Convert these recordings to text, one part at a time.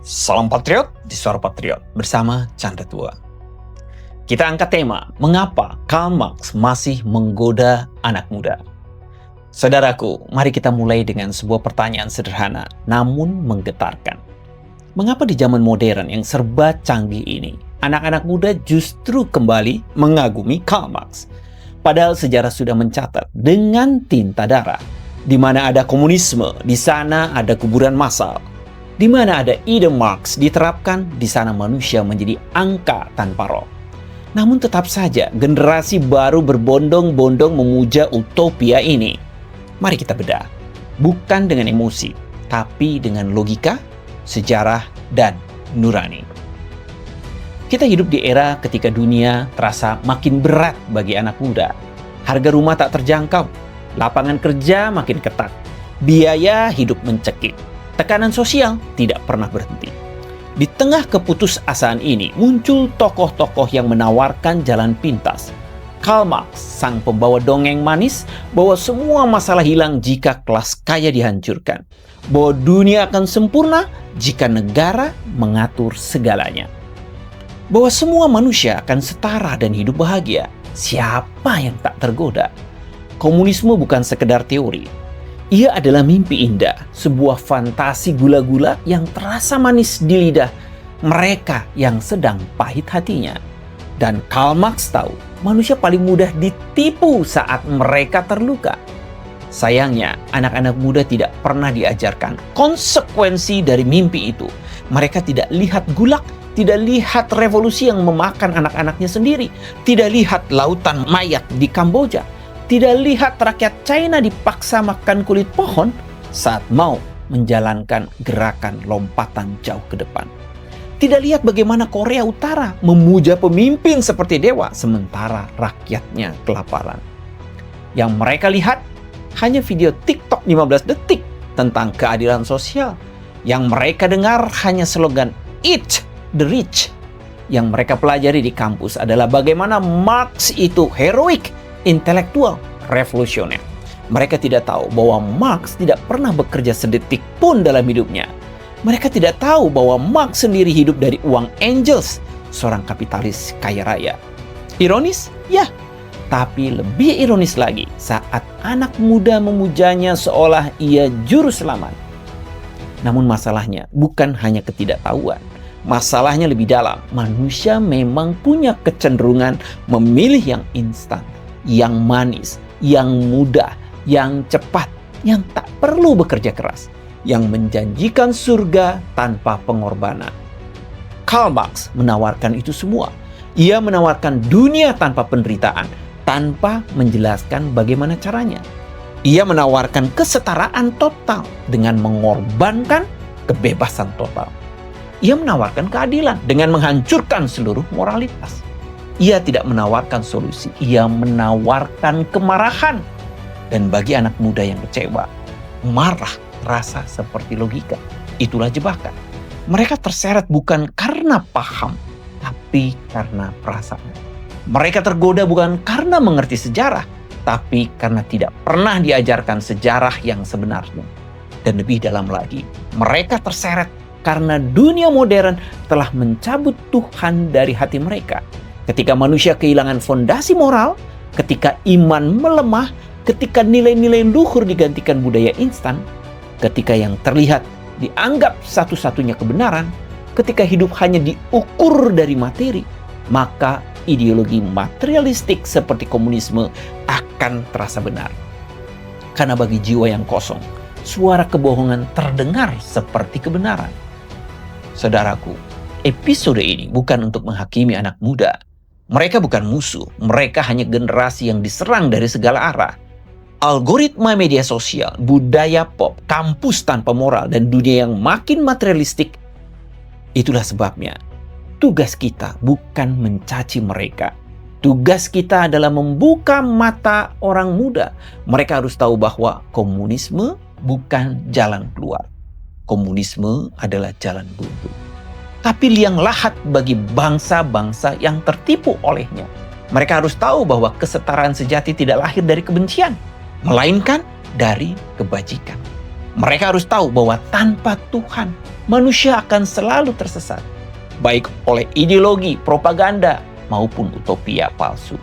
Salam Patriot di Suara Patriot bersama Chandra Tua. Kita angkat tema, mengapa Karl Marx masih menggoda anak muda? Saudaraku, mari kita mulai dengan sebuah pertanyaan sederhana namun menggetarkan. Mengapa di zaman modern yang serba canggih ini, anak-anak muda justru kembali mengagumi Karl Marx? Padahal sejarah sudah mencatat dengan tinta darah, di mana ada komunisme, di sana ada kuburan massal. Di mana ada ide Marx diterapkan, di sana manusia menjadi angka tanpa roh. Namun tetap saja generasi baru berbondong-bondong memuja utopia ini. Mari kita bedah, bukan dengan emosi, tapi dengan logika, sejarah, dan nurani. Kita hidup di era ketika dunia terasa makin berat bagi anak muda. Harga rumah tak terjangkau, lapangan kerja makin ketat, biaya hidup mencekik. Tekanan sosial tidak pernah berhenti. Di tengah keputusasaan ini muncul tokoh-tokoh yang menawarkan jalan pintas. Karl Marx, sang pembawa dongeng manis, bahwa semua masalah hilang jika kelas kaya dihancurkan. Bahwa dunia akan sempurna jika negara mengatur segalanya. Bahwa semua manusia akan setara dan hidup bahagia. Siapa yang tak tergoda? Komunisme bukan sekedar teori. Ia adalah mimpi indah, sebuah fantasi gula-gula yang terasa manis di lidah mereka yang sedang pahit hatinya. Dan Karl Marx tahu, manusia paling mudah ditipu saat mereka terluka. Sayangnya, anak-anak muda tidak pernah diajarkan konsekuensi dari mimpi itu. Mereka tidak lihat gulak, tidak lihat revolusi yang memakan anak-anaknya sendiri, tidak lihat lautan mayat di Kamboja. Tidak lihat rakyat China dipaksa makan kulit pohon saat mau menjalankan gerakan lompatan jauh ke depan. Tidak lihat bagaimana Korea Utara memuja pemimpin seperti dewa sementara rakyatnya kelaparan. Yang mereka lihat hanya video TikTok 15 detik tentang keadilan sosial. Yang mereka dengar hanya slogan Eat the Rich. Yang mereka pelajari di kampus adalah bagaimana Marx itu heroik, intelektual, revolusioner. Mereka tidak tahu bahwa Marx tidak pernah bekerja sedetik pun dalam hidupnya. Mereka tidak tahu bahwa Marx sendiri hidup dari uang Engels, seorang kapitalis kaya raya. Ironis? Ya. Tapi lebih ironis lagi saat anak muda memujanya seolah ia juru selamat. Namun masalahnya bukan hanya ketidaktahuan. Masalahnya lebih dalam. Manusia memang punya kecenderungan memilih yang instan, yang manis, yang mudah, yang cepat, yang tak perlu bekerja keras, yang menjanjikan surga tanpa pengorbanan. Karl Marx menawarkan itu semua. Ia menawarkan dunia tanpa penderitaan, tanpa menjelaskan bagaimana caranya. Ia menawarkan kesetaraan total dengan mengorbankan kebebasan total. Ia menawarkan keadilan dengan menghancurkan seluruh moralitas. Ia tidak menawarkan solusi, ia menawarkan kemarahan. Dan bagi anak muda yang kecewa, marah terasa seperti logika. Itulah jebakan. Mereka terseret bukan karena paham, tapi karena perasaan. Mereka tergoda bukan karena mengerti sejarah, tapi karena tidak pernah diajarkan sejarah yang sebenarnya. Dan lebih dalam lagi, mereka terseret karena dunia modern telah mencabut Tuhan dari hati mereka. Ketika manusia kehilangan fondasi moral, ketika iman melemah, ketika nilai-nilai luhur digantikan budaya instan, ketika yang terlihat dianggap satu-satunya kebenaran, ketika hidup hanya diukur dari materi, maka ideologi materialistik seperti komunisme akan terasa benar. Karena bagi jiwa yang kosong, suara kebohongan terdengar seperti kebenaran. Saudaraku, episode ini bukan untuk menghakimi anak muda. Mereka bukan musuh, mereka hanya generasi yang diserang dari segala arah. Algoritma media sosial, budaya pop, kampus tanpa moral, dan dunia yang makin materialistik. Itulah sebabnya, tugas kita bukan mencaci mereka. Tugas kita adalah membuka mata orang muda. Mereka harus tahu bahwa komunisme bukan jalan keluar. Komunisme adalah jalan buntu. Tapi liang lahat bagi bangsa-bangsa yang tertipu olehnya. Mereka harus tahu bahwa kesetaraan sejati tidak lahir dari kebencian, melainkan dari kebajikan. Mereka harus tahu bahwa tanpa Tuhan, manusia akan selalu tersesat, baik oleh ideologi, propaganda, maupun utopia palsu.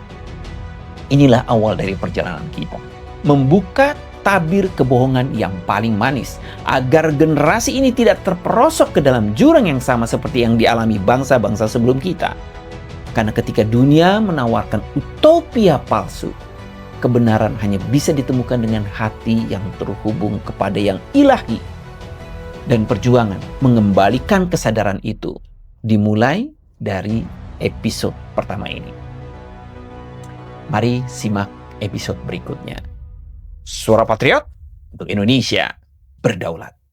Inilah awal dari perjalanan kita, membuka tabir kebohongan yang paling manis, agar generasi ini tidak terperosok ke dalam jurang yang sama seperti yang dialami bangsa-bangsa sebelum kita. Karena ketika dunia menawarkan utopia palsu, kebenaran hanya bisa ditemukan dengan hati yang terhubung kepada yang ilahi. Dan perjuangan mengembalikan kesadaran itu dimulai dari episode pertama ini. Mari simak episode berikutnya. Suara Patriot untuk Indonesia berdaulat.